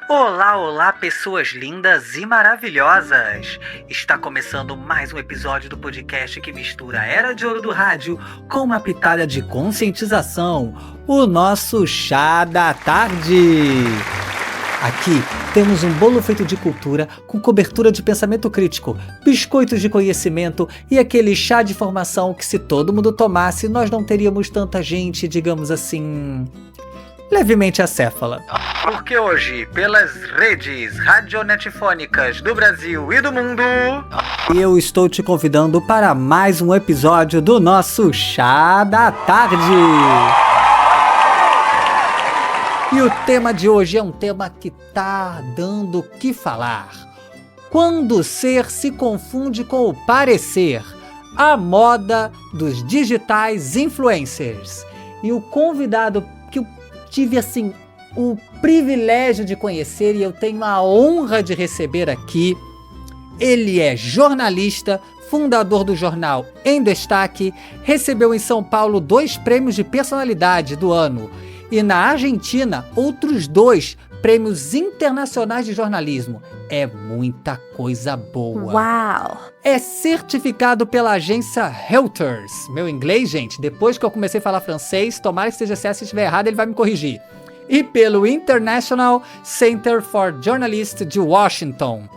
Olá, olá, pessoas lindas e maravilhosas! Está começando mais um episódio do podcast que mistura a Era de Ouro do Rádio com uma pitada de conscientização, o nosso Chá da Tarde. Aqui temos um bolo feito de cultura com cobertura de pensamento crítico, biscoitos de conhecimento e aquele chá de formação que, se todo mundo tomasse, nós não teríamos tanta gente, digamos assim, levemente acéfala. Porque hoje, pelas redes radionetfônicas do Brasil e do mundo, eu estou te convidando para mais um episódio do nosso Chá da Tarde. E o tema de hoje é um tema que tá dando o que falar. Quando o ser se confunde com o parecer, a moda dos digitais influencers. E o convidado que eu tive assim o privilégio de conhecer e eu tenho a honra de receber aqui, ele é jornalista, fundador do jornal Em Destaque, recebeu em São Paulo 2 prêmios de personalidade do ano e na Argentina outros 2 prêmios internacionais de jornalismo. É muita coisa boa. Uau! É certificado pela agência Reuters. Meu inglês, gente, depois que eu comecei a falar francês, tomara que seja certo, se estiver errado ele vai me corrigir. E pelo International Center for Journalists de Washington.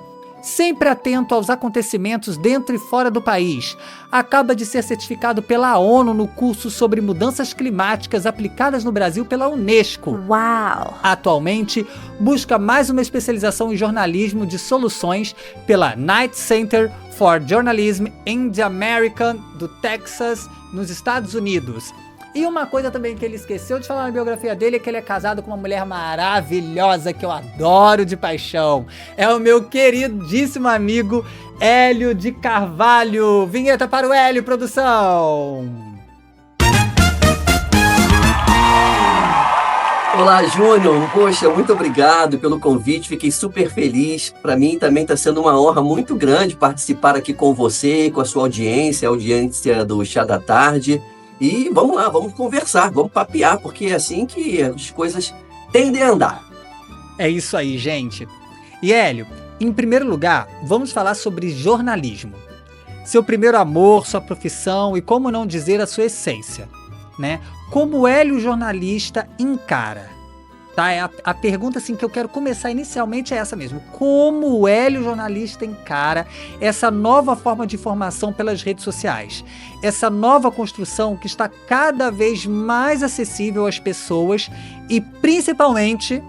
Sempre atento aos acontecimentos dentro e fora do país, acaba de ser certificado pela ONU no curso sobre mudanças climáticas aplicadas no Brasil pela Unesco. Uau! Atualmente, busca mais uma especialização em jornalismo de soluções pela Knight Center for Journalism in the American do Texas, nos Estados Unidos. E uma coisa também que ele esqueceu de falar na biografia dele é que ele é casado com uma mulher maravilhosa que eu adoro de paixão. É o meu queridíssimo amigo Hélio de Carvalho. Vinheta para o Hélio, produção! Olá, Júnior. Poxa, muito obrigado pelo convite. Fiquei super feliz. Para mim também está sendo uma honra muito grande participar aqui com você, com a sua audiência, a audiência do Chá da Tarde. E vamos lá, vamos conversar, vamos papear, porque é assim que as coisas tendem a andar. É isso aí, gente. E Hélio, em primeiro lugar, vamos falar sobre jornalismo. Seu primeiro amor, sua profissão e, como não dizer, a sua essência, né? Como o Hélio jornalista encara? Tá? A pergunta assim, que eu quero começar inicialmente é essa mesmo. Como o Hélio jornalista encara essa nova forma de informação pelas redes sociais? Essa nova construção que está cada vez mais acessível às pessoas e principalmente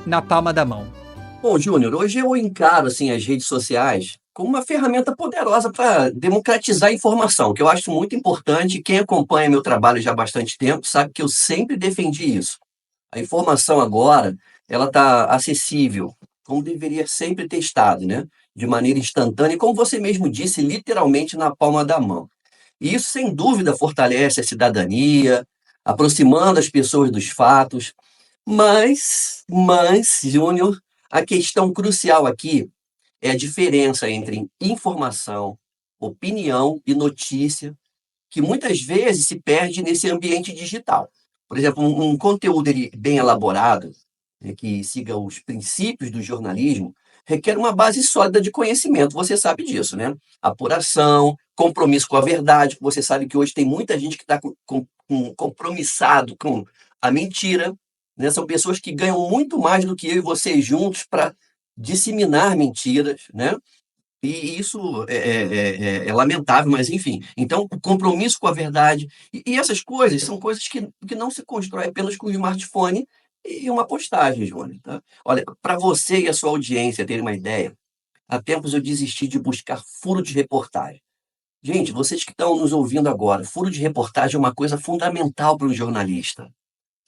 na palma da mão. Bom, Júnior, hoje eu encaro assim, as redes sociais como uma ferramenta poderosa para democratizar a informação, que eu acho muito importante. Quem acompanha meu trabalho já há bastante tempo sabe que eu sempre defendi isso. A informação agora, ela está acessível, como deveria sempre ter estado, né? De maneira instantânea, e como você mesmo disse, literalmente na palma da mão. E isso, sem dúvida, fortalece a cidadania, aproximando as pessoas dos fatos. Mas, Júnior, a questão crucial aqui é a diferença entre informação, opinião e notícia, que muitas vezes se perde nesse ambiente digital. Por exemplo, um conteúdo bem elaborado, né, que siga os princípios do jornalismo, requer uma base sólida de conhecimento. Você sabe disso, né? Apuração, compromisso com a verdade. Você sabe que hoje tem muita gente que está compromissado com a mentira, né? São pessoas que ganham muito mais do que eu e você juntos para disseminar mentiras, né? E isso é lamentável, mas enfim. Então, o compromisso com a verdade. E essas coisas são coisas que não se constrói apenas com um smartphone e uma postagem, Júnior. Tá? Olha, para você e a sua audiência terem uma ideia, há tempos eu desisti de buscar furo de reportagem. Gente, vocês que estão nos ouvindo agora, furo de reportagem é uma coisa fundamental para um jornalista.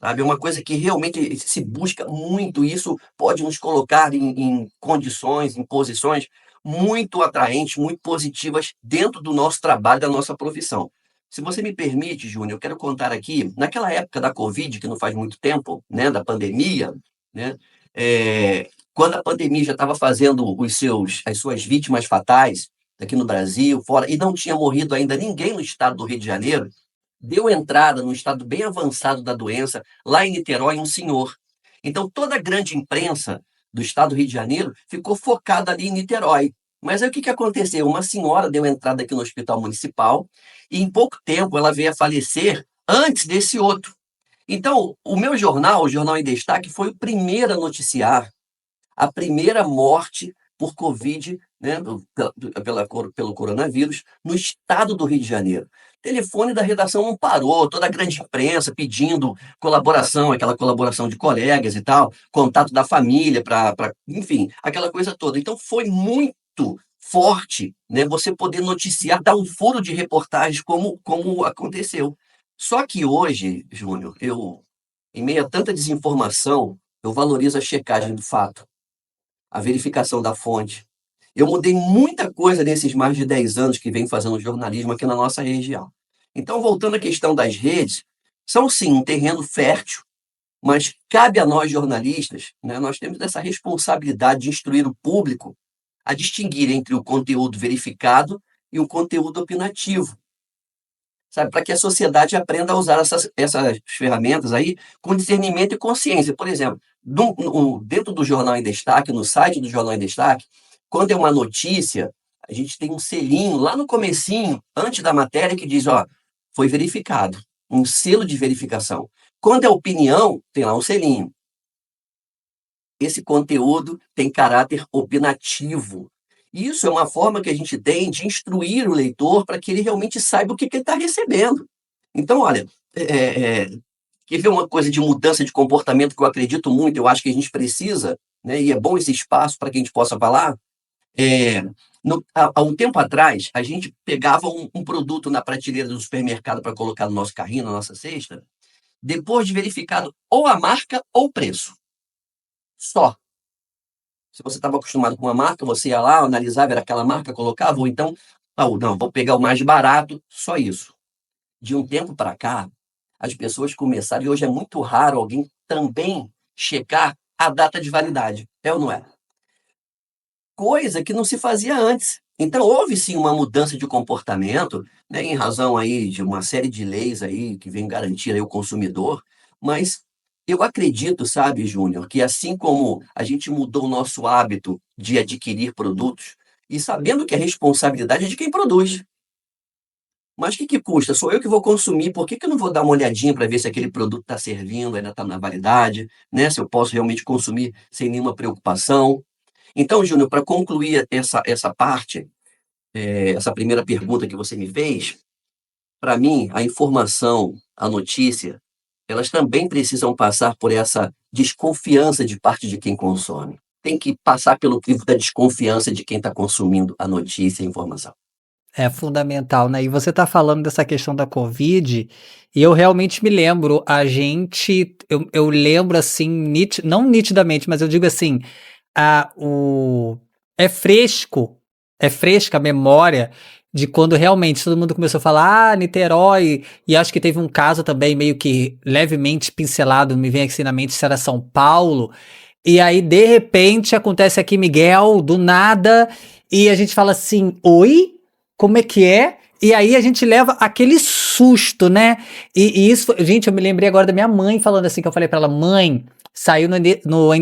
Sabe? É uma coisa que realmente se busca muito, e isso pode nos colocar em condições, em posições muito atraentes, muito positivas dentro do nosso trabalho, da nossa profissão. Se você me permite, Júnior, eu quero contar aqui, naquela época da Covid, que não faz muito tempo, né, da pandemia, né, quando a pandemia já estava fazendo as suas vítimas fatais aqui no Brasil, fora, e não tinha morrido ainda ninguém no estado do Rio de Janeiro, deu entrada num estado bem avançado da doença, lá em Niterói, um senhor. Então, toda a grande imprensa do estado do Rio de Janeiro ficou focada ali em Niterói. Mas aí o que que aconteceu? Uma senhora deu entrada aqui no hospital municipal e em pouco tempo ela veio a falecer antes desse outro. Então, o meu jornal, o Jornal em Destaque, foi o primeiro a noticiar a primeira morte por Covid, né, pelo coronavírus, no estado do Rio de Janeiro. O telefone da redação não parou, toda a grande imprensa pedindo colaboração, aquela colaboração de colegas e tal, contato da família, enfim, aquela coisa toda. Então foi muito forte, né, você poder noticiar, dar um furo de reportagem como aconteceu. Só que hoje, Júnior, em meio a tanta desinformação, eu valorizo a checagem do fato, a verificação da fonte. Eu mudei muita coisa nesses mais de 10 anos que venho fazendo jornalismo aqui na nossa região. Então, voltando à questão das redes, são sim um terreno fértil, mas cabe a nós jornalistas, né, nós temos essa responsabilidade de instruir o público a distinguir entre o conteúdo verificado e o conteúdo opinativo, sabe, para que a sociedade aprenda a usar essas ferramentas aí com discernimento e consciência. Por exemplo, dentro do Jornal em Destaque, no site do Jornal em Destaque, quando é uma notícia, a gente tem um selinho lá no comecinho, antes da matéria, que diz, ó, foi verificado, um selo de verificação. Quando é opinião, tem lá um selinho. Esse conteúdo tem caráter opinativo. Isso é uma forma que a gente tem de instruir o leitor para que ele realmente saiba o que ele está recebendo. Então, olha, quer ver uma coisa de mudança de comportamento que eu acredito muito, eu acho que a gente precisa, né, e é bom esse espaço para que a gente possa falar. Há um tempo atrás, a gente pegava um produto na prateleira do supermercado para colocar no nosso carrinho, na nossa cesta, depois de verificado ou a marca ou o preço. Só. Se você estava acostumado com uma marca, você ia lá, analisava, era aquela marca, colocava, ou então, não, vou pegar o mais barato, só isso. De um tempo para cá, as pessoas começaram, e hoje é muito raro alguém também checar a data de validade. É ou não é? Coisa que não se fazia antes. Então, houve sim uma mudança de comportamento, né, em razão aí de uma série de leis aí que vem garantir aí o consumidor, mas eu acredito, sabe, Júnior, que assim como a gente mudou o nosso hábito de adquirir produtos, e sabendo que a responsabilidade é de quem produz. Mas o que que custa? Sou eu que vou consumir, por que que eu não vou dar uma olhadinha para ver se aquele produto está servindo, ainda está na validade, né? Se eu posso realmente consumir sem nenhuma preocupação. Então, Júnior, para concluir essa parte, essa primeira pergunta que você me fez, para mim, a informação, a notícia, elas também precisam passar por essa desconfiança de parte de quem consome. Tem que passar pelo crivo da desconfiança de quem está consumindo a notícia e a informação. É fundamental, né? E você tá falando dessa questão da Covid, e eu realmente me lembro, eu lembro assim, não nitidamente, mas eu digo assim, a, o, é fresca a memória de quando realmente todo mundo começou a falar, Niterói, e acho que teve um caso também meio que levemente pincelado, me vem aqui na mente, se era São Paulo, e aí de repente acontece aqui Miguel, do nada, e a gente fala assim, oi? Como é que é? E aí a gente leva aquele susto, né? E isso, gente, eu me lembrei agora da minha mãe falando assim, que eu falei pra ela, mãe, saiu no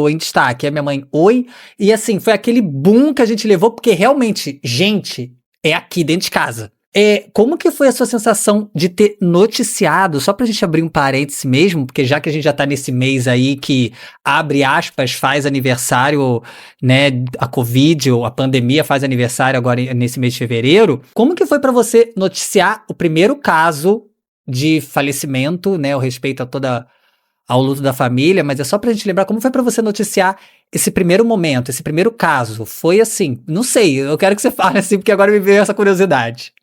Em Destaque. Aí minha mãe, oi? E assim, foi aquele boom que a gente levou, porque realmente, gente, é aqui dentro de casa. Como que foi a sua sensação de ter noticiado, só pra gente abrir um parêntese mesmo, porque já que a gente já tá nesse mês aí que, abre aspas, faz aniversário, né, a Covid ou a pandemia faz aniversário agora nesse mês de fevereiro, como que foi pra você noticiar o primeiro caso de falecimento, né, o respeito ao luto da família, mas é só pra gente lembrar como foi pra você noticiar esse primeiro momento, esse primeiro caso, foi assim, não sei, eu quero que você fale assim, porque agora me veio essa curiosidade.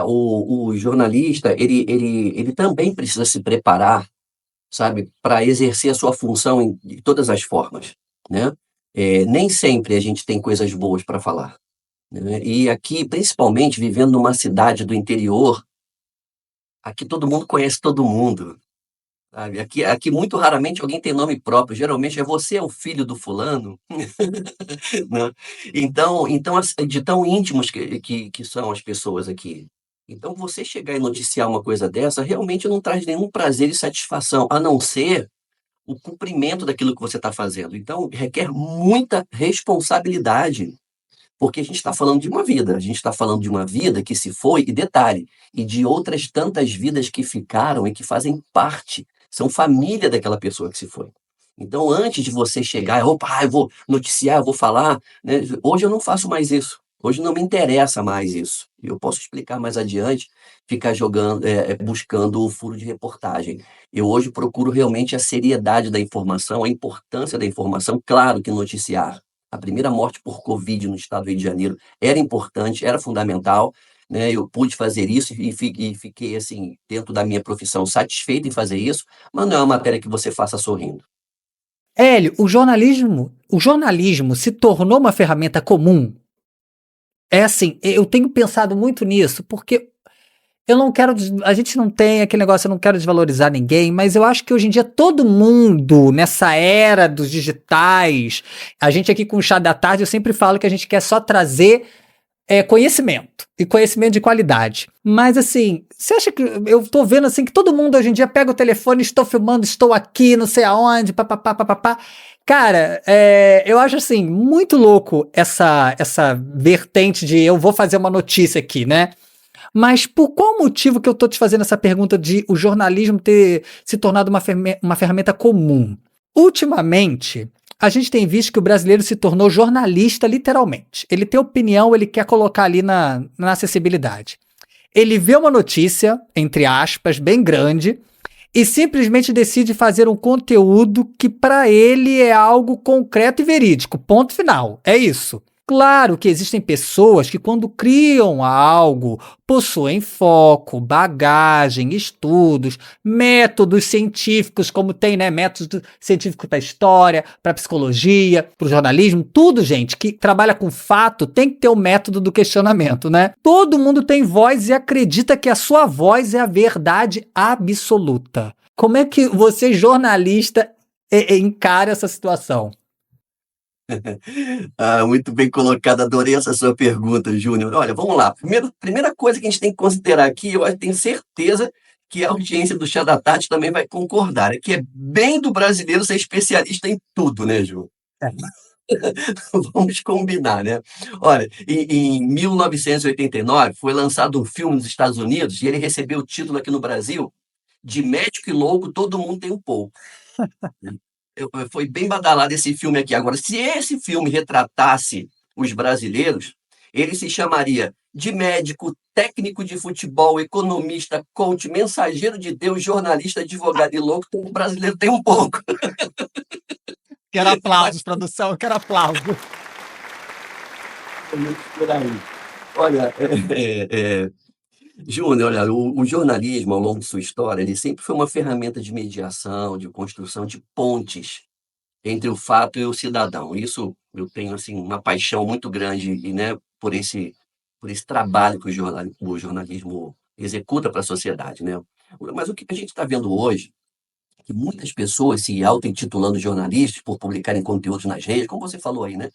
O jornalista, ele também precisa se preparar, sabe, para exercer a sua função de todas as formas, né? Nem sempre a gente tem coisas boas para falar, né? E aqui, principalmente, vivendo numa cidade do interior, aqui todo mundo conhece todo mundo, sabe? Aqui muito raramente alguém tem nome próprio, geralmente é você é o filho do fulano, né? Então de tão íntimos que são as pessoas aqui. Então você chegar e noticiar uma coisa dessa realmente não traz nenhum prazer e satisfação, a não ser o cumprimento daquilo que você está fazendo. Então, requer muita responsabilidade, porque a gente está falando de uma vida, a gente está falando de uma vida que se foi, e detalhe, e de outras tantas vidas que ficaram e que fazem parte, são família daquela pessoa que se foi. Então, antes de você chegar, opa, eu vou noticiar, eu vou falar, né? Hoje eu não faço mais isso. Hoje não me interessa mais isso. Eu posso explicar mais adiante, ficar jogando, buscando o furo de reportagem. Eu hoje procuro realmente a seriedade da informação, a importância da informação, claro que noticiar. A primeira morte por Covid no estado do Rio de Janeiro era importante, era fundamental, né? Eu pude fazer isso e fiquei, assim, dentro da minha profissão, satisfeito em fazer isso, mas não é uma matéria que você faça sorrindo. Hélio, o jornalismo se tornou uma ferramenta comum. É assim, eu tenho pensado muito nisso, porque eu não quero. A gente não tem aquele negócio, eu não quero desvalorizar ninguém, mas eu acho que hoje em dia todo mundo, nessa era dos digitais, a gente aqui com o Chá da Tarde, eu sempre falo que a gente quer só trazer conhecimento, e conhecimento de qualidade. Mas assim, você acha que eu tô vendo assim que todo mundo hoje em dia pega o telefone, estou filmando, estou aqui, não sei aonde, papapá, papapá. Cara, eu acho assim, muito louco essa vertente de eu vou fazer uma notícia aqui, né? Mas por qual motivo que eu tô te fazendo essa pergunta de o jornalismo ter se tornado uma ferramenta comum? Ultimamente, a gente tem visto que o brasileiro se tornou jornalista literalmente. Ele tem opinião, ele quer colocar ali na acessibilidade. Ele vê uma notícia, entre aspas, bem grande, e simplesmente decide fazer um conteúdo que para ele é algo concreto e verídico. Ponto final. É isso. Claro que existem pessoas que, quando criam algo, possuem foco, bagagem, estudos, métodos científicos, como tem, né? Métodos científicos para história, para psicologia, para o jornalismo, tudo, gente, que trabalha com fato tem que ter o método do questionamento, né? Todo mundo tem voz e acredita que a sua voz é a verdade absoluta. Como é que você, jornalista, encara essa situação? Ah, muito bem colocado, adorei essa sua pergunta, Júnior. Olha, vamos lá. Primeira coisa que a gente tem que considerar aqui, eu tenho certeza que a audiência do Chá da Tarde também vai concordar, é que é bem do brasileiro ser especialista em tudo, né, Ju? Vamos combinar, né? Olha, em 1989 foi lançado um filme nos Estados Unidos e ele recebeu o título aqui no Brasil de Médico e Louco, Todo Mundo Tem um Pouco. Foi bem badalado esse filme aqui. Agora, se esse filme retratasse os brasileiros, ele se chamaria de médico, técnico de futebol, economista, coach, mensageiro de Deus, jornalista, advogado e louco. O brasileiro tem um pouco. Quero aplausos, produção, quero aplausos. Por aí. Olha, Júnior, olha, o jornalismo, ao longo de sua história, ele sempre foi uma ferramenta de mediação, de construção de pontes entre o fato e o cidadão. Isso eu tenho assim uma paixão muito grande e, né, por esse trabalho que o jornalismo executa para a sociedade, né? Mas o que a gente está vendo hoje é que muitas pessoas se auto-intitulando jornalistas por publicarem conteúdos nas redes, como você falou aí, né?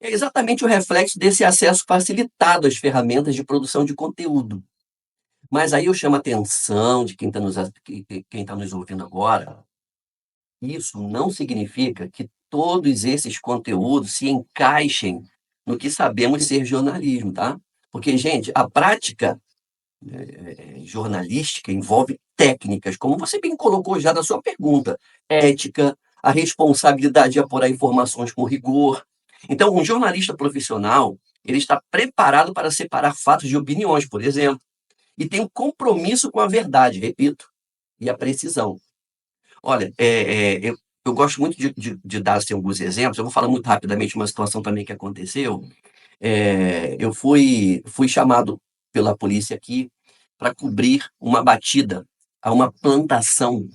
É exatamente o reflexo desse acesso facilitado às ferramentas de produção de conteúdo. Mas aí eu chamo a atenção de quem tá nos ouvindo agora. Isso não significa que todos esses conteúdos se encaixem no que sabemos ser jornalismo, tá? Porque, gente, a prática jornalística envolve técnicas, como você bem colocou já na sua pergunta, ética, a responsabilidade de apurar informações com rigor. Então, um jornalista profissional, ele está preparado para separar fatos de opiniões, por exemplo, e tem um compromisso com a verdade, repito, e a precisão. Olha, eu gosto muito de dar assim, alguns exemplos. Eu vou falar muito rapidamente uma situação também que aconteceu. Eu fui chamado pela polícia aqui para cobrir uma batida a uma plantação,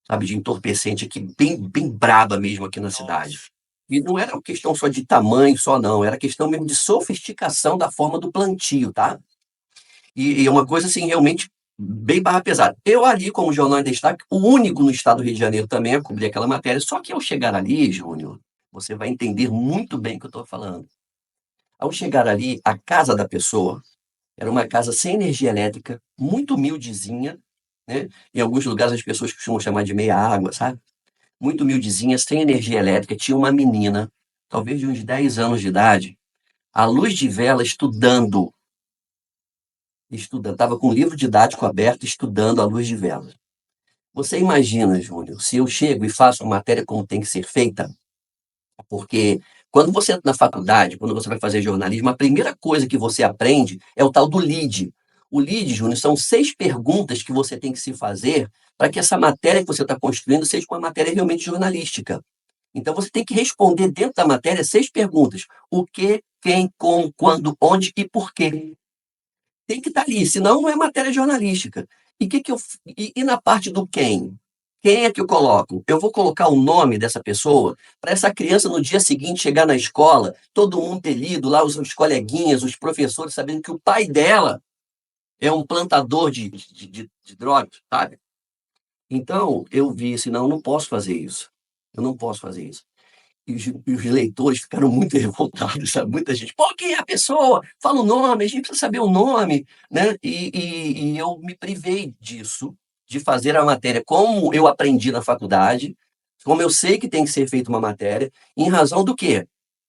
sabe, de entorpecente aqui, bem, bem braba mesmo aqui na cidade. E não era uma questão só de tamanho, só não, era questão mesmo de sofisticação da forma do plantio, tá? E é uma coisa assim, realmente bem barra pesada. Eu ali, como jornal em destaque, o único no estado do Rio de Janeiro também a cobrir aquela matéria, só que ao chegar ali, Júnior, você vai entender muito bem o que eu estou falando. Ao chegar ali, a casa da pessoa era uma casa sem energia elétrica, muito humildezinha, né? Em alguns lugares as pessoas costumam chamar de meia água, sabe? muito humildezinha, sem energia elétrica, tinha uma menina, talvez de uns 10 anos de idade, à luz de vela, estudando, estava com o livro didático aberto, estudando à luz de vela. Você imagina, Júnior, se eu chego e faço uma matéria como tem que ser feita, porque quando você entra na faculdade, quando você vai fazer jornalismo, a primeira coisa que você aprende é o tal do lead. O lead, Júnior, são 6 perguntas que você tem que se fazer para que essa matéria que você está construindo seja uma matéria realmente jornalística. Então, você tem que responder dentro da matéria 6 perguntas. O que, quem, como, quando, onde e por quê. Tem que estar ali, senão não é matéria jornalística. E na parte do quem? Quem é que eu coloco? Eu vou colocar o nome dessa pessoa para essa criança no dia seguinte chegar na escola, todo mundo ter lido lá, os coleguinhas, os professores, sabendo que o pai dela é um plantador de drogas, sabe? Então, eu vi assim, não, eu não posso fazer isso. Eu não posso fazer isso. E os leitores ficaram muito revoltados, sabe? Muita gente, pô, quem é a pessoa? Fala o nome, a gente precisa saber o nome, né? E eu me privei disso, de fazer a matéria como eu aprendi na faculdade, como eu sei que tem que ser feita uma matéria, em razão do quê?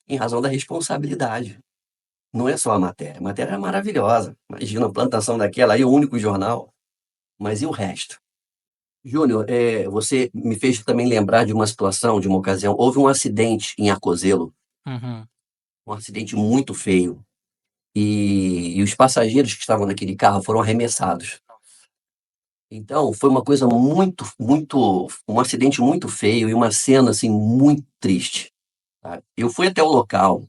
Em razão da responsabilidade. Não é só a matéria é maravilhosa. Imagina a plantação daquela aí, o único jornal, mas e o resto? Júnior, você me fez também lembrar de uma situação, de uma ocasião. Houve um acidente em Arcozelo, Uhum. um acidente muito feio, e os passageiros que estavam naquele carro foram arremessados. Então, foi uma coisa um acidente muito feio e uma cena assim muito triste. Tá? Eu fui até o local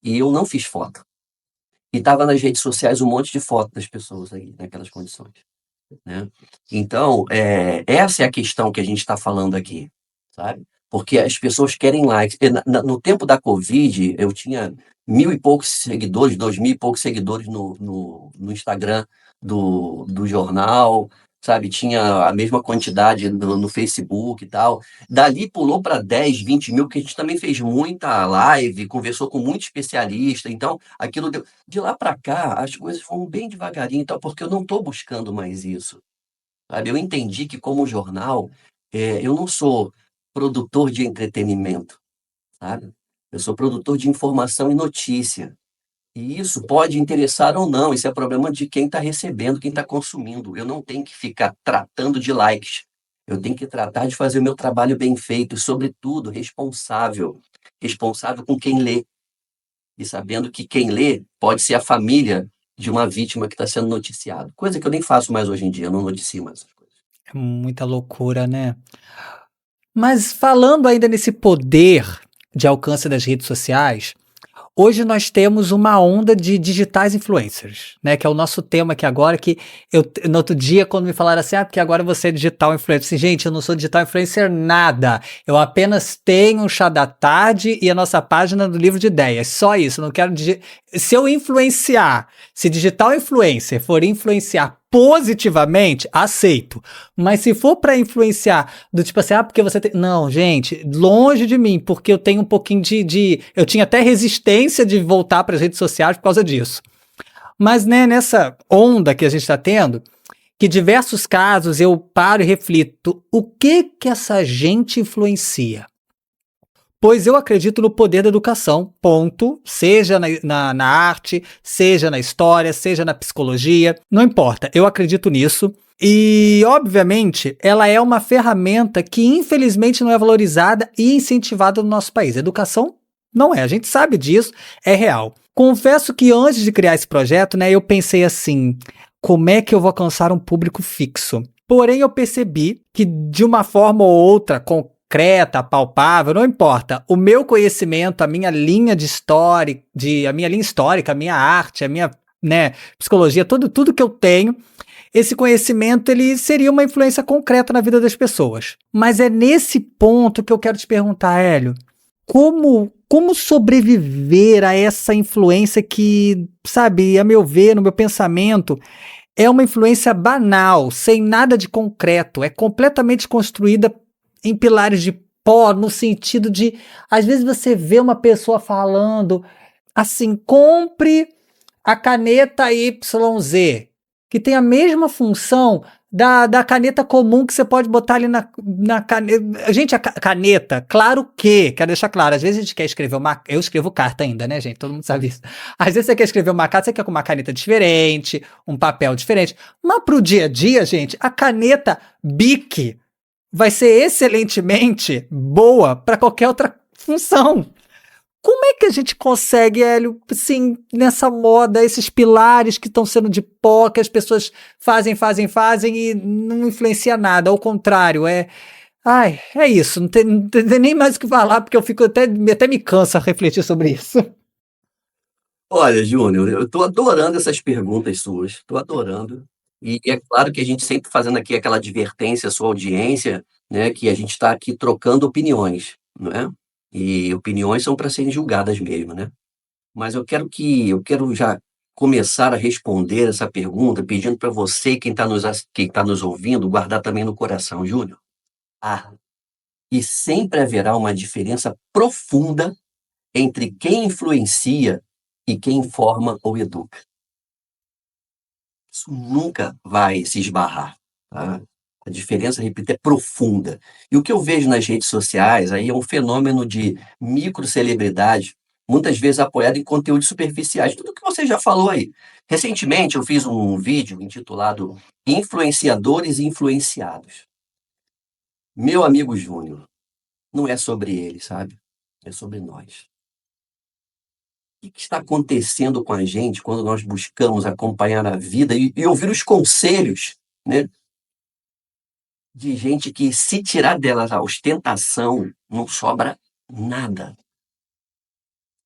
e eu não fiz foto. E estava nas redes sociais um monte de fotos das pessoas aí naquelas condições, né? Então, essa é a questão que a gente está falando aqui, sabe? Porque as pessoas querem likes. No tempo da Covid, eu tinha 1.000 e poucos seguidores, 2.000 e poucos seguidores no Instagram do jornal, sabe? Tinha a mesma quantidade no Facebook e tal. Dali pulou para 10, 20 mil, porque a gente também fez muita live, conversou com muito especialista. Então, aquilo deu. De lá para cá, as coisas foram bem devagarinho, e tal, porque eu não estou buscando mais isso. Sabe? Eu entendi que, como jornal, eu não sou produtor de entretenimento, sabe? Eu sou produtor de informação e notícia. E isso pode interessar ou não, isso é problema de quem está recebendo, quem está consumindo. Eu não tenho que ficar tratando de likes. Eu tenho que tratar de fazer o meu trabalho bem feito, e, sobretudo, responsável. Responsável com quem lê. E sabendo que quem lê pode ser a família de uma vítima que está sendo noticiado. Coisa que eu nem faço mais hoje em dia, eu não noticio mais essas coisas. É muita loucura, né? Mas falando ainda nesse poder de alcance das redes sociais, hoje nós temos uma onda de digitais influencers, né? Que é o nosso tema aqui agora, que no outro dia, quando me falaram assim, porque agora você é digital influencer, assim, gente, eu não sou digital influencer nada, eu apenas tenho um chá da tarde e a nossa página do livro de ideias, só isso, eu não quero, se eu influenciar, se digital influencer for influenciar positivamente, aceito, mas se for para influenciar do tipo assim, porque você tem, não, gente, longe de mim, porque eu tenho um pouquinho eu tinha até resistência de voltar para as redes sociais por causa disso. Mas, né, nessa onda que a gente está tendo, que diversos casos eu paro e reflito, o que essa gente influencia? Pois eu acredito no poder da educação, ponto, seja na arte, seja na história, seja na psicologia, não importa, eu acredito nisso. E, obviamente, ela é uma ferramenta que, infelizmente, não é valorizada e incentivada no nosso país. A educação não é, a gente sabe disso, é real. Confesso que antes de criar esse projeto, né, eu pensei assim, como é que eu vou alcançar um público fixo? Porém, eu percebi que, de uma forma ou outra, concreta, palpável, não importa. O meu conhecimento, a minha linha de história, a minha linha histórica, a minha arte, a minha, né, psicologia, tudo que eu tenho, esse conhecimento ele seria uma influência concreta na vida das pessoas. Mas é nesse ponto que eu quero te perguntar, Hélio, como sobreviver a essa influência que, sabe, a meu ver, no meu pensamento, é uma influência banal, sem nada de concreto, é completamente construída em pilares de pó, no sentido de, às vezes você vê uma pessoa falando assim, compre a caneta YZ, que tem a mesma função da caneta comum que você pode botar ali na caneta. Gente, a caneta, claro que, quero deixar claro, às vezes a gente quer escrever uma. Eu escrevo carta ainda, né, gente? Todo mundo sabe isso. Às vezes você quer escrever uma carta, você quer com uma caneta diferente, um papel diferente. Mas pro dia a dia, gente, a caneta Bic vai ser excelentemente boa para qualquer outra função. Como é que a gente consegue, Hélio, assim, nessa moda, esses pilares que estão sendo de pó, que as pessoas fazem e não influencia nada, ao contrário, ai, é isso, não tem nem mais o que falar, porque eu fico até me cansa refletir sobre isso. Olha, Júnior, eu estou adorando essas perguntas suas, estou adorando. E é claro que a gente sempre fazendo aqui aquela advertência à sua audiência, né, que a gente está aqui trocando opiniões, não é? E opiniões são para serem julgadas mesmo, né? Mas eu quero já começar a responder essa pergunta, pedindo para você, quem tá nos ouvindo, guardar também no coração, Júnior. Ah, e sempre haverá uma diferença profunda entre quem influencia e quem informa ou educa. Isso nunca vai se esbarrar, tá? A diferença, repito, é profunda. E o que eu vejo nas redes sociais aí é um fenômeno de microcelebridade, muitas vezes apoiado em conteúdos superficiais, tudo que você já falou aí. Recentemente eu fiz um vídeo intitulado Influenciadores e Influenciados. Meu amigo Júnior, não é sobre ele, sabe? É sobre nós. O que está acontecendo com a gente quando nós buscamos acompanhar a vida e ouvir os conselhos, né, de gente que, se tirar delas a ostentação, não sobra nada.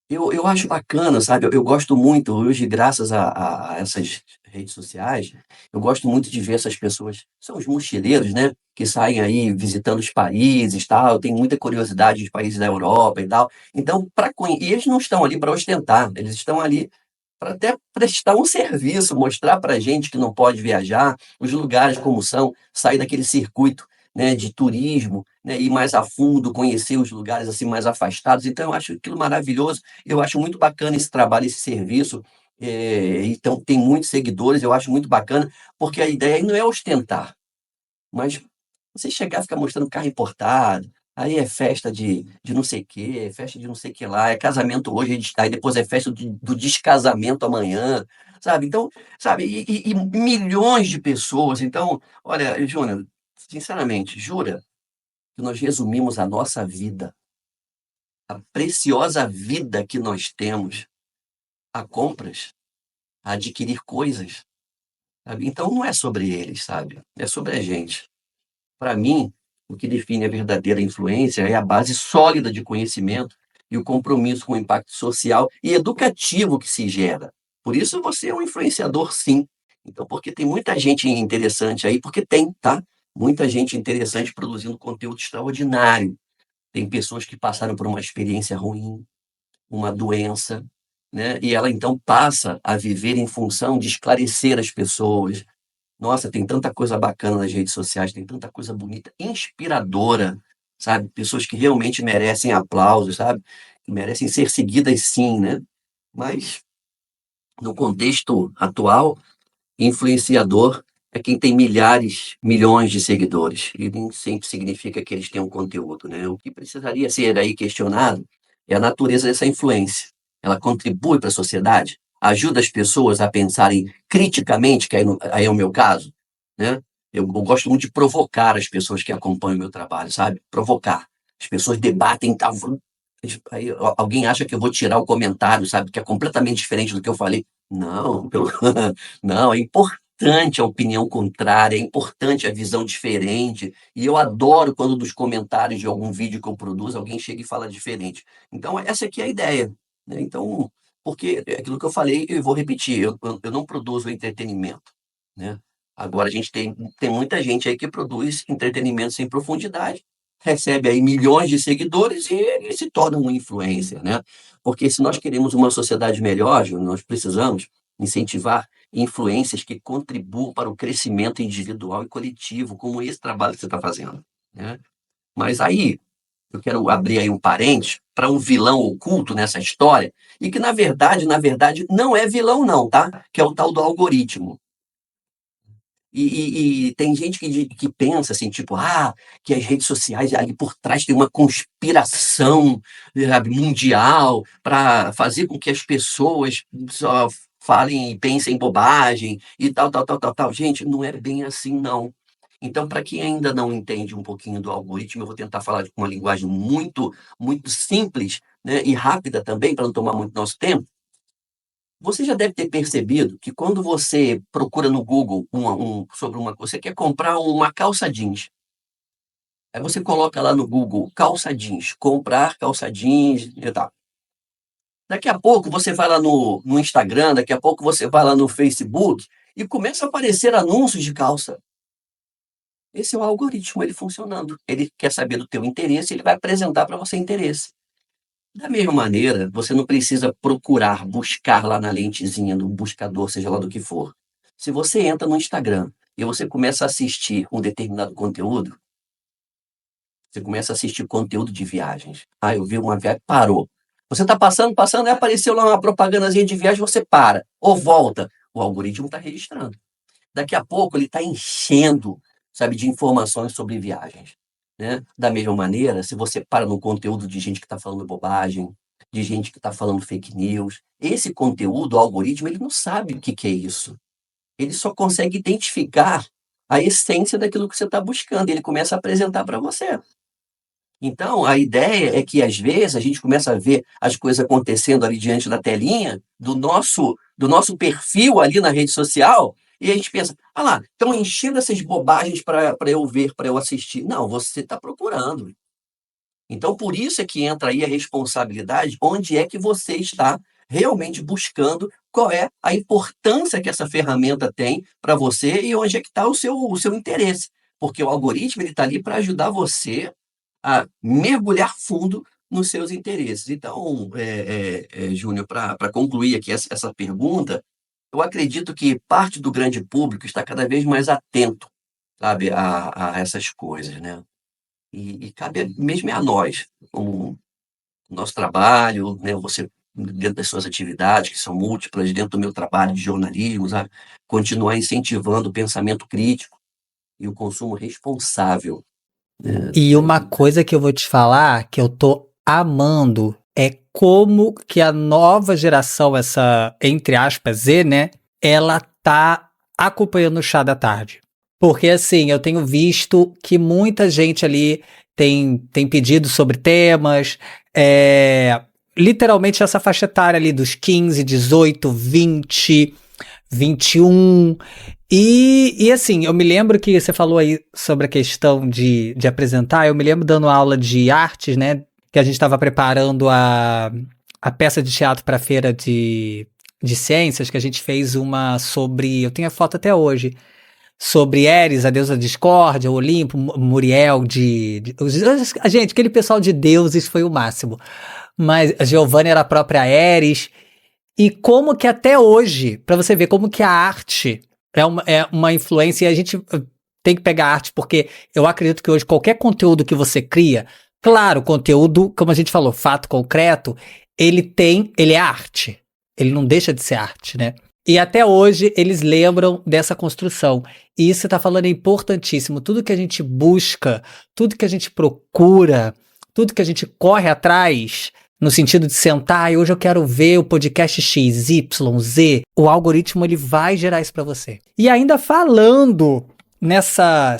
Eu acho bacana, sabe? Eu gosto muito, hoje, graças a essas redes sociais, eu gosto muito de ver essas pessoas, são os mochileiros, né? Que saem aí visitando os países, tal. Eu tenho muita curiosidade de países da Europa e tal. Então, e eles não estão ali para ostentar, eles estão ali para até prestar um serviço, mostrar para a gente que não pode viajar, os lugares como são, sair daquele circuito, né, de turismo, né, ir mais a fundo, conhecer os lugares assim mais afastados. Então, eu acho aquilo maravilhoso. Eu acho muito bacana esse trabalho, esse serviço. Então, tem muitos seguidores, eu acho muito bacana, porque a ideia aí não é ostentar, mas você chegar e ficar mostrando carro importado, aí é festa de não sei o quê, é festa de não sei o que lá, é casamento hoje, aí depois é festa do descasamento amanhã, sabe? Então, sabe, e milhões de pessoas. Então, olha, Júnior, sinceramente, jura que nós resumimos a nossa vida, a preciosa vida que nós temos, a compras, a adquirir coisas, sabe? Então não é sobre eles, sabe? É sobre a gente. Para mim, o que define a verdadeira influência é a base sólida de conhecimento e o compromisso com o impacto social e educativo que se gera. Por isso você é um influenciador, sim. Então, porque tem muita gente interessante aí, porque tem, tá? Muita gente interessante produzindo conteúdo extraordinário. Tem pessoas que passaram por uma experiência ruim, uma doença, né? E ela então passa a viver em função de esclarecer as pessoas. Nossa, tem tanta coisa bacana nas redes sociais, tem tanta coisa bonita, inspiradora, sabe? Pessoas que realmente merecem aplausos, sabe? Que merecem ser seguidas, sim, né? Mas no contexto atual, influenciador é quem tem milhares, milhões de seguidores. E nem sempre significa que eles tenham conteúdo, né? O que precisaria ser aí questionado é a natureza dessa influência. Ela contribui para a sociedade? Ajuda as pessoas a pensarem criticamente, que aí é o meu caso, né? Eu gosto muito de provocar as pessoas que acompanham o meu trabalho, sabe? Provocar. As pessoas debatem, tal. Aí alguém acha que eu vou tirar o comentário, sabe? Que é completamente diferente do que eu falei. Não, não, é importante a opinião contrária, é importante a visão diferente, e eu adoro quando nos comentários de algum vídeo que eu produzo, alguém chega e fala diferente. Então, essa aqui é a ideia, né? Então, porque é aquilo que eu falei, eu vou repetir, eu não produzo entretenimento, né? Agora, a gente tem muita gente aí que produz entretenimento sem profundidade, recebe aí milhões de seguidores e ele se torna um influencer, né? Porque se nós queremos uma sociedade melhor, Júnior, nós precisamos incentivar influências que contribuam para o crescimento individual e coletivo, como esse trabalho que você está fazendo, né? Mas aí, eu quero abrir aí um parênteses para um vilão oculto nessa história, e que, na verdade, não é vilão não, tá? Que é o tal do algoritmo. E tem gente que pensa assim, tipo, que as redes sociais ali por trás tem uma conspiração, sabe, mundial para fazer com que as pessoas só falem e pensem bobagem e tal, tal, tal, tal, tal. Gente, não é bem assim, não. Então, para quem ainda não entende um pouquinho do algoritmo, eu vou tentar falar com uma linguagem muito, muito simples, né, e rápida também, para não tomar muito nosso tempo. Você já deve ter percebido que quando você procura no Google sobre você quer comprar uma calça jeans. Aí você coloca lá no Google calça jeans, comprar calça jeans e tal. Daqui a pouco você vai lá no Instagram, daqui a pouco você vai lá no Facebook e começa a aparecer anúncios de calça. Esse é o algoritmo, ele funcionando. Ele quer saber do teu interesse, ele vai apresentar para você interesse. Da mesma maneira, você não precisa procurar, buscar lá na lentezinha do buscador, seja lá do que for. Se você entra no Instagram e você começa a assistir um determinado conteúdo, você começa a assistir conteúdo de viagens. Eu vi uma viagem, parou. Você está passando, passando, aí apareceu lá uma propagandazinha de viagem, você para, ou volta. O algoritmo está registrando. Daqui a pouco ele está enchendo, sabe, de informações sobre viagens, né? Da mesma maneira, se você para no conteúdo de gente que está falando bobagem, de gente que está falando fake news, esse conteúdo, o algoritmo, ele não sabe o que que é isso. Ele só consegue identificar a essência daquilo que você está buscando. E ele começa a apresentar para você. Então, a ideia é que, às vezes, a gente começa a ver as coisas acontecendo ali diante da telinha, do nosso perfil ali na rede social, e a gente pensa, lá, estão enchendo essas bobagens para eu ver, para eu assistir. Não, você está procurando. Então, por isso é que entra aí a responsabilidade, onde é que você está realmente buscando, qual é a importância que essa ferramenta tem para você e onde é que está o seu interesse. Porque o algoritmo está ali para ajudar você a mergulhar fundo nos seus interesses. Então, Júnior, para concluir aqui essa pergunta, eu acredito que parte do grande público está cada vez mais atento, sabe, a essas coisas, né? E cabe mesmo a nós, como o nosso trabalho, né? Você, dentro das suas atividades, que são múltiplas, dentro do meu trabalho de jornalismo, sabe? Continuar incentivando o pensamento crítico e o consumo responsável, né, E das uma coisa que eu vou te falar, que eu tô amando, é como que a nova geração, essa, entre aspas, Z, né, ela tá acompanhando o chá da tarde. Porque, assim, eu tenho visto que muita gente ali tem pedido sobre temas, literalmente essa faixa etária ali dos 15, 18, 20, 21. E assim, eu me lembro que você falou aí sobre a questão de apresentar, eu me lembro dando aula de artes, né, que a gente estava preparando a peça de teatro para a feira de ciências, que a gente fez uma sobre, eu tenho a foto até hoje, sobre Eris, a deusa da discórdia, Olimpo, Muriel, gente, aquele pessoal de deuses foi o máximo, mas a Giovanna era a própria Eris, e como que até hoje, para você ver como que a arte é uma influência, e a gente tem que pegar a arte, porque eu acredito que hoje qualquer conteúdo que você cria, claro, conteúdo, como a gente falou, fato concreto, ele é arte. Ele não deixa de ser arte, né? E até hoje eles lembram dessa construção. E isso você tá falando é importantíssimo. Tudo que a gente busca, tudo que a gente procura, tudo que a gente corre atrás, no sentido de sentar e hoje eu quero ver o podcast X, Y, Z, o algoritmo ele vai gerar isso para você. E ainda falando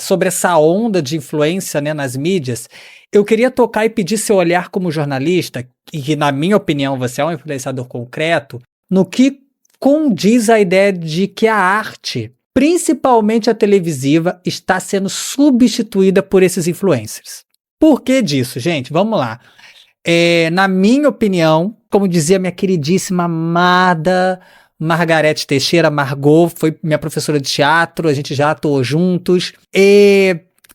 sobre essa onda de influência, né, nas mídias, eu queria tocar e pedir seu olhar como jornalista, e que na minha opinião você é um influenciador concreto, no que condiz a ideia de que a arte, principalmente a televisiva, está sendo substituída por esses influencers. Por que disso, gente? Vamos lá. Na minha opinião, como dizia minha queridíssima amada Margarete Teixeira, Margot, foi minha professora de teatro, a gente já atuou juntos.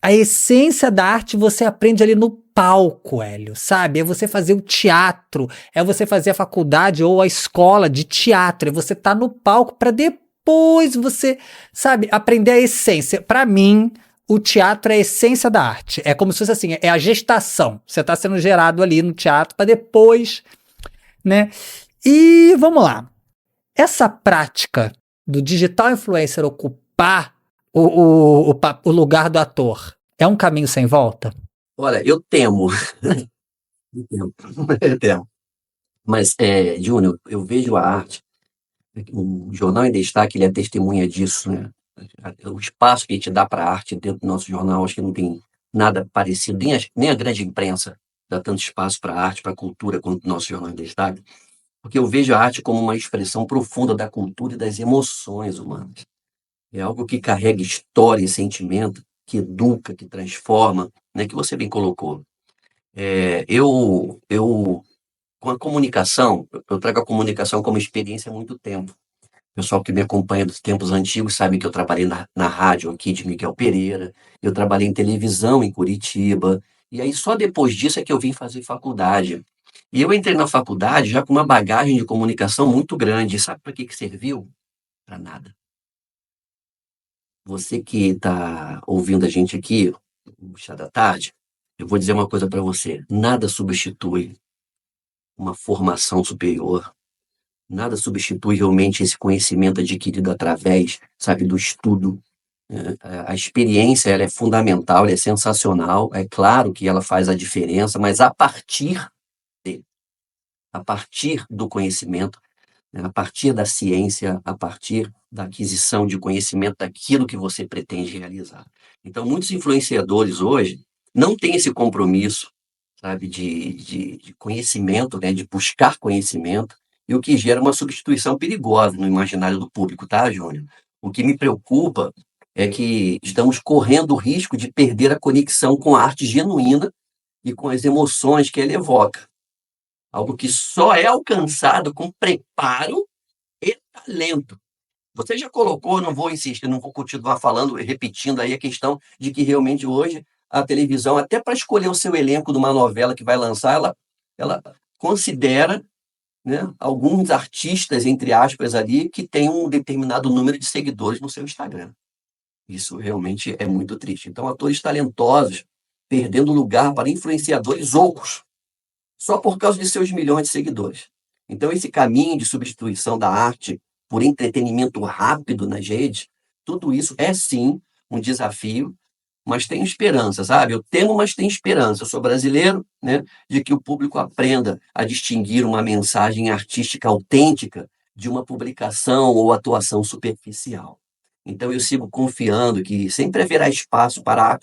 A essência da arte você aprende ali no palco, Hélio, sabe? É você fazer o teatro, é você fazer a faculdade ou a escola de teatro, é você estar no palco para depois você, sabe, aprender a essência. Para mim, o teatro é a essência da arte. É como se fosse assim, é a gestação. Você está sendo gerado ali no teatro para depois, né? E vamos lá. Essa prática do digital influencer ocupar o lugar do ator? É um caminho sem volta? Olha, eu temo, eu temo, eu temo. Mas, Júnior, eu vejo a arte, o Jornal em Destaque, ele é testemunha disso, né? O espaço que a gente dá para a arte dentro do nosso jornal, acho que não tem nada parecido, nem a grande imprensa dá tanto espaço para a arte, para a cultura, quanto o nosso Jornal em Destaque, porque eu vejo a arte como uma expressão profunda da cultura e das emoções humanas. É algo que carrega história e sentimento, que educa, que transforma, né? Que você bem colocou. Eu com a comunicação, eu trago a comunicação como experiência há muito tempo. O pessoal que me acompanha dos tempos antigos sabe que eu trabalhei na rádio aqui de Miguel Pereira, eu trabalhei em televisão em Curitiba, e aí só depois disso é que eu vim fazer faculdade. E eu entrei na faculdade já com uma bagagem de comunicação muito grande. E sabe para que serviu? Para nada. Você que está ouvindo a gente aqui, no Chá da Tarde, eu vou dizer uma coisa para você: nada substitui uma formação superior. Nada substitui realmente esse conhecimento adquirido através, sabe, do estudo. A experiência, ela é fundamental, ela é sensacional. É claro que ela faz a diferença, mas a partir do conhecimento, né, a partir da ciência, a partir da aquisição de conhecimento daquilo que você pretende realizar. Então, muitos influenciadores hoje não têm esse compromisso, sabe, de conhecimento, né, de buscar conhecimento, e o que gera uma substituição perigosa no imaginário do público, tá, Júnior? O que me preocupa é que estamos correndo o risco de perder a conexão com a arte genuína e com as emoções que ela evoca. Algo que só é alcançado com preparo e talento. Você já colocou, não vou insistir, não vou continuar falando, repetindo aí a questão de que realmente hoje a televisão, até para escolher o seu elenco de uma novela que vai lançar, ela considera, né, alguns artistas, entre aspas, ali, que têm um determinado número de seguidores no seu Instagram. Isso realmente é muito triste. Então, atores talentosos perdendo lugar para influenciadores ocos, só por causa de seus milhões de seguidores. Então, esse caminho de substituição da arte por entretenimento rápido nas redes, tudo isso é sim um desafio, mas tenho esperança, sabe? Eu temo, mas tenho esperança. Eu sou brasileiro, né? De que o público aprenda a distinguir uma mensagem artística autêntica de uma publicação ou atuação superficial. Então, eu sigo confiando que sempre haverá espaço para a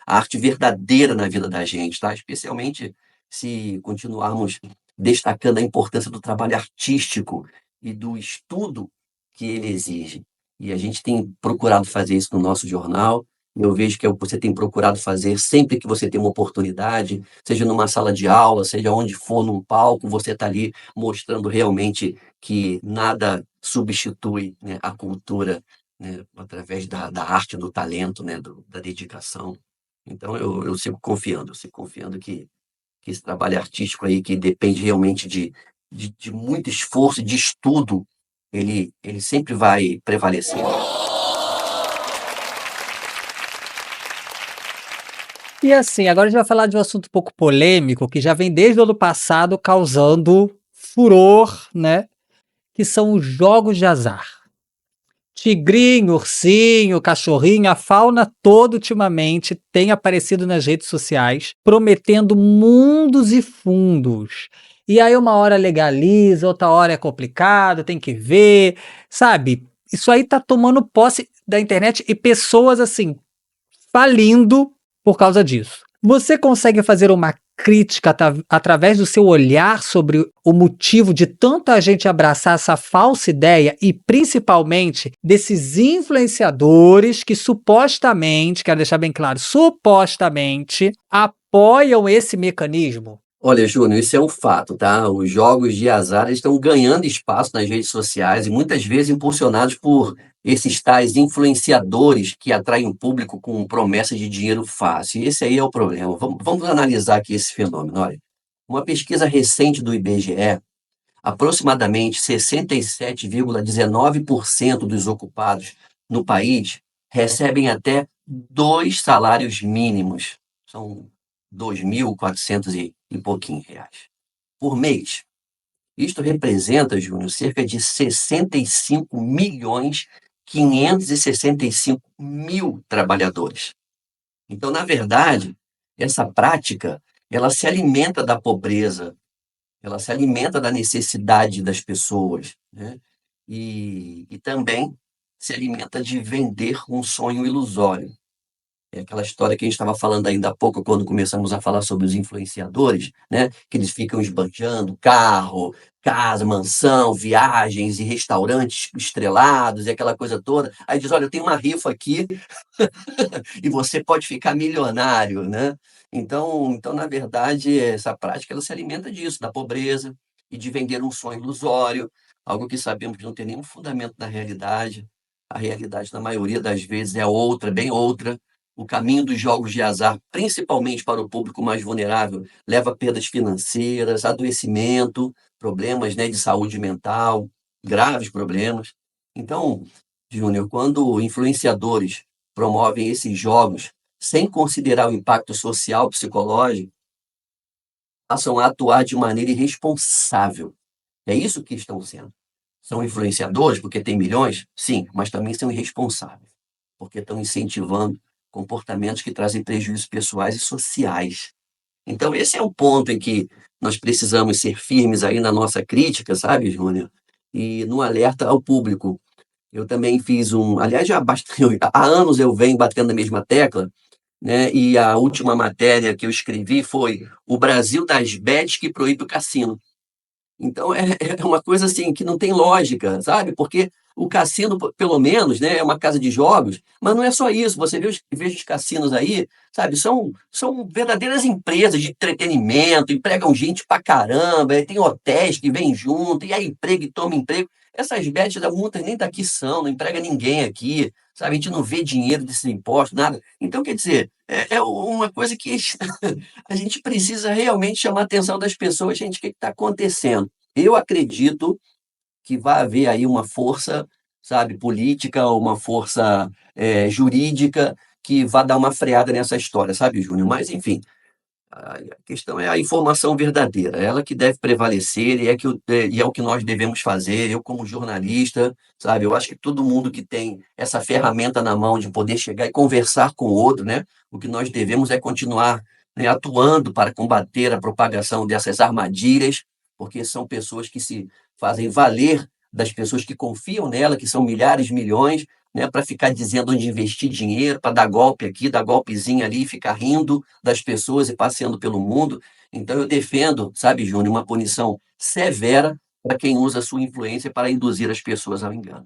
arte verdadeira na vida da gente, tá? Especialmente se continuarmos destacando a importância do trabalho artístico e do estudo que ele exige. E a gente tem procurado fazer isso no nosso jornal. Eu vejo que você tem procurado fazer sempre que você tem uma oportunidade, seja numa sala de aula, seja onde for, num palco, você está ali mostrando realmente que nada substitui, né, a cultura, né, através da arte, do talento, né, da dedicação. Então, eu sigo confiando que esse trabalho artístico aí, que depende realmente de muito esforço, de estudo, ele sempre vai prevalecer. E assim, agora a gente vai falar de um assunto um pouco polêmico, que já vem desde o ano passado causando furor, né? Que são os jogos de azar. Tigrinho, ursinho, cachorrinho, a fauna toda ultimamente tem aparecido nas redes sociais, prometendo mundos e fundos. E aí uma hora legaliza, outra hora é complicado, tem que ver, sabe? Isso aí tá tomando posse da internet e pessoas assim falindo por causa disso. Você consegue fazer uma crítica através do seu olhar sobre o motivo de tanta gente abraçar essa falsa ideia e principalmente desses influenciadores que supostamente, quero deixar bem claro, supostamente apoiam esse mecanismo? Olha, Júnior, isso é um fato, tá? Os jogos de azar eles estão ganhando espaço nas redes sociais e muitas vezes impulsionados por esses tais influenciadores que atraem o público com promessas de dinheiro fácil. E esse aí é o problema. Vamos analisar aqui esse fenômeno. Olha, uma pesquisa recente do IBGE, aproximadamente 67,19% dos ocupados no país recebem até dois salários mínimos. São 2.400 e pouquinho reais por mês. Isto representa, Júnior, cerca de 65 milhões 565 mil trabalhadores. Então, na verdade, essa prática, ela se alimenta da pobreza, ela se alimenta da necessidade das pessoas, né? E também se alimenta de vender um sonho ilusório. É aquela história que a gente estava falando ainda há pouco, quando começamos a falar sobre os influenciadores, né? Que eles ficam esbanjando carro, casa, mansão, viagens e restaurantes estrelados e aquela coisa toda. Aí diz, olha, eu tenho uma rifa aqui e você pode ficar milionário, né? Então, na verdade, essa prática ela se alimenta disso, da pobreza e de vender um sonho ilusório, algo que sabemos que não tem nenhum fundamento na realidade. A realidade, na maioria das vezes, é outra, bem outra. O caminho dos jogos de azar, principalmente para o público mais vulnerável, leva a perdas financeiras, adoecimento, problemas, né, de saúde mental, graves problemas. Então, Júnior, quando influenciadores promovem esses jogos sem considerar o impacto social, psicológico, passam a atuar de maneira irresponsável. É isso que estão sendo. São influenciadores porque têm milhões? Sim, mas também são irresponsáveis, porque estão incentivando comportamentos que trazem prejuízos pessoais e sociais. Então, esse é um ponto em que nós precisamos ser firmes aí na nossa crítica, sabe, Júnior? E no alerta ao público. Eu também fiz aliás, há anos eu venho batendo na mesma tecla, né? E a última matéria que eu escrevi foi O Brasil das Bets que proíbe o cassino. Então é uma coisa assim que não tem lógica, sabe? Porque o cassino, pelo menos, né, é uma casa de jogos, mas não é só isso. Você vê os cassinos aí, sabe? São verdadeiras empresas de entretenimento, empregam gente pra caramba, tem hotéis que vêm junto, e aí emprego e toma emprego. Essas bets da muitas nem daqui são, não emprega ninguém aqui, sabe? A gente não vê dinheiro desses impostos, nada. Então, quer dizer, é uma coisa que a gente precisa realmente chamar a atenção das pessoas, gente, o que está acontecendo? Eu acredito que vai haver aí uma força, sabe, política, uma força jurídica que vai dar uma freada nessa história, sabe, Júnior? Mas, enfim, a questão é a informação verdadeira, ela que deve prevalecer e é o que nós devemos fazer. Eu, como jornalista, sabe, eu acho que todo mundo que tem essa ferramenta na mão de poder chegar e conversar com o outro, né, o que nós devemos é continuar, né, atuando para combater a propagação dessas armadilhas, porque são pessoas que se fazem valer das pessoas que confiam nela, que são milhares, milhões, né, para ficar dizendo onde investir dinheiro, para dar golpe aqui, dar golpezinho ali, ficar rindo das pessoas e passeando pelo mundo. Então eu defendo, sabe, Júnior, uma punição severa para quem usa a sua influência para induzir as pessoas ao engano.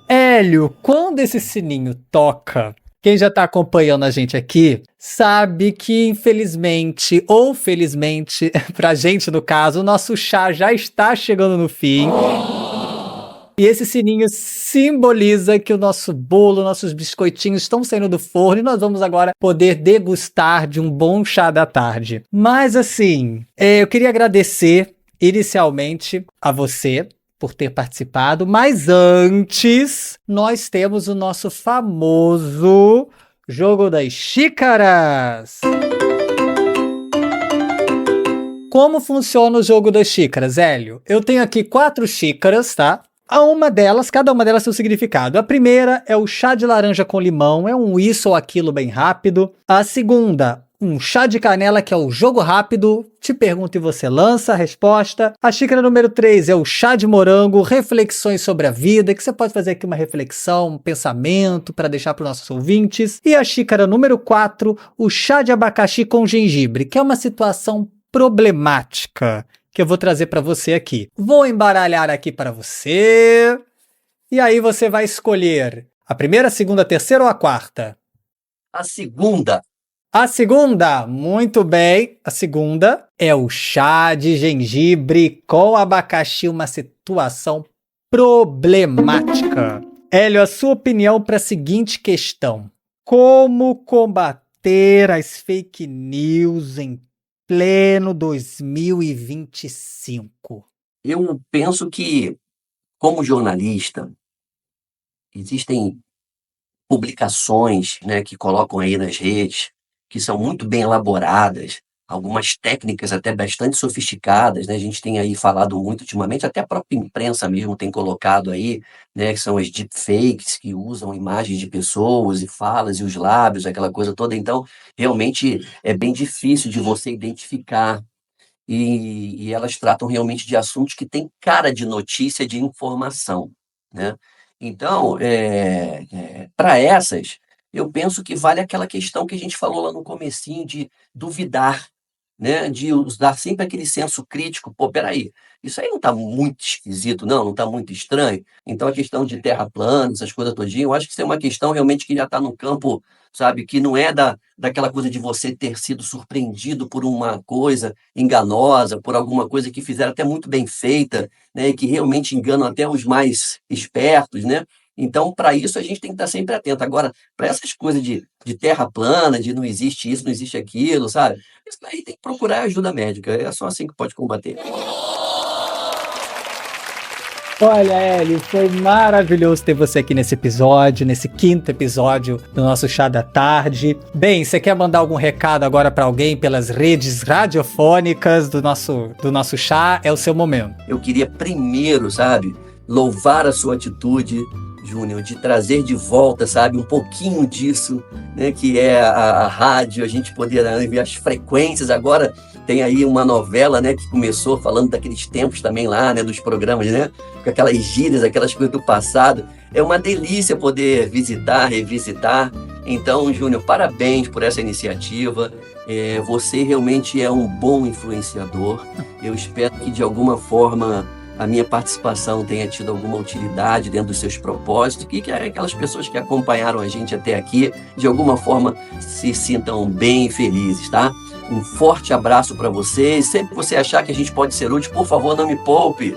Hélio, quando esse sininho toca, quem já tá acompanhando a gente aqui sabe que, infelizmente ou felizmente, pra gente no caso, o nosso chá já está chegando no fim. E esse sininho simboliza que o nosso bolo, nossos biscoitinhos estão saindo do forno e nós vamos agora poder degustar de um bom chá da tarde. Mas assim, eu queria agradecer inicialmente a você por ter participado, mas antes nós temos o nosso famoso Jogo das Xícaras. Como funciona o Jogo das Xícaras, Hélio? Eu tenho aqui 4 xícaras, tá? Cada uma delas tem um significado. A primeira é o chá de laranja com limão, é um isso ou aquilo bem rápido. A segunda, um chá de canela, que é o jogo rápido, te pergunto e você lança a resposta. A xícara número 3 é o chá de morango, reflexões sobre a vida, que você pode fazer aqui uma reflexão, um pensamento para deixar para os nossos ouvintes. E a xícara número 4, o chá de abacaxi com gengibre, que é uma situação problemática que eu vou trazer para você aqui. Vou embaralhar aqui para você. E aí você vai escolher a primeira, a segunda, a terceira ou a quarta? A segunda. A segunda, muito bem. A segunda é o chá de gengibre com abacaxi, uma situação problemática. Hélio, a sua opinião para a seguinte questão: como combater as fake news em pleno 2025? Eu penso que, como jornalista, existem publicações, né, que colocam aí nas redes, que são muito bem elaboradas, algumas técnicas até bastante sofisticadas, né? A gente tem aí falado muito ultimamente, até a própria imprensa mesmo tem colocado aí, né, que são as deepfakes, que usam imagens de pessoas e falas e os lábios, aquela coisa toda. Então, realmente é bem difícil de você identificar e elas tratam realmente de assuntos que têm cara de notícia, de informação, né? Então, para essas, eu penso que vale aquela questão que a gente falou lá no comecinho de duvidar, né? De usar sempre aquele senso crítico. Pô, peraí, isso aí não está muito esquisito, não está muito estranho. Então, a questão de terra plana, essas coisas todinhas, eu acho que isso é uma questão realmente que já está no campo, sabe, que não é daquela coisa de você ter sido surpreendido por uma coisa enganosa, por alguma coisa que fizeram até muito bem feita, né, e que realmente enganam até os mais espertos, né? Então, para isso, a gente tem que estar sempre atento. Agora, para essas coisas de terra plana, de não existe isso, não existe aquilo, sabe? Isso daí tem que procurar ajuda médica. É só assim que pode combater. Olha, Hélio, foi maravilhoso ter você aqui nesse episódio, nesse 5º episódio do nosso Chá da Tarde. Bem, você quer mandar algum recado agora para alguém pelas redes radiofônicas do nosso chá? É o seu momento. Eu queria primeiro, sabe, louvar a sua atitude, Júnior, de trazer de volta, sabe, um pouquinho disso, né, que é a rádio, a gente poder enviar as frequências. Agora tem aí uma novela, né, que começou falando daqueles tempos também lá, né, dos programas, né, com aquelas gírias, aquelas coisas do passado. É uma delícia poder visitar, revisitar. Então, Júnior, parabéns por essa iniciativa. Você realmente é um bom influenciador. Eu espero que, de alguma forma, a minha participação tenha tido alguma utilidade dentro dos seus propósitos e que aquelas pessoas que acompanharam a gente até aqui, de alguma forma, se sintam bem e felizes, tá? Um forte abraço para vocês. Sempre que você achar que a gente pode ser útil, por favor, não me poupe.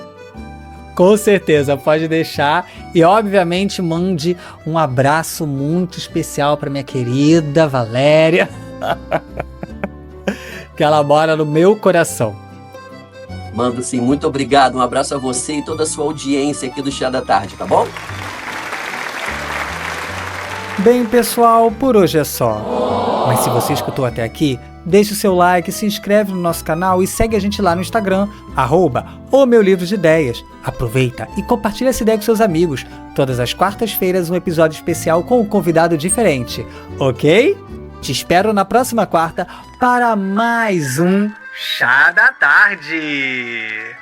Com certeza, pode deixar. E, obviamente, mande um abraço muito especial para minha querida Valéria, que ela mora no meu coração. Mando sim, muito obrigado. Um abraço a você e toda a sua audiência aqui do Chá da Tarde, tá bom? Bem, pessoal, por hoje é só. Mas se você escutou até aqui, deixe o seu like, se inscreve no nosso canal e segue a gente lá no Instagram, @OMeuLivroDeIdeias. Aproveita e compartilha essa ideia com seus amigos. Todas as quartas-feiras um episódio especial com um convidado diferente, ok? Te espero na próxima quarta para mais um Chá da Tarde.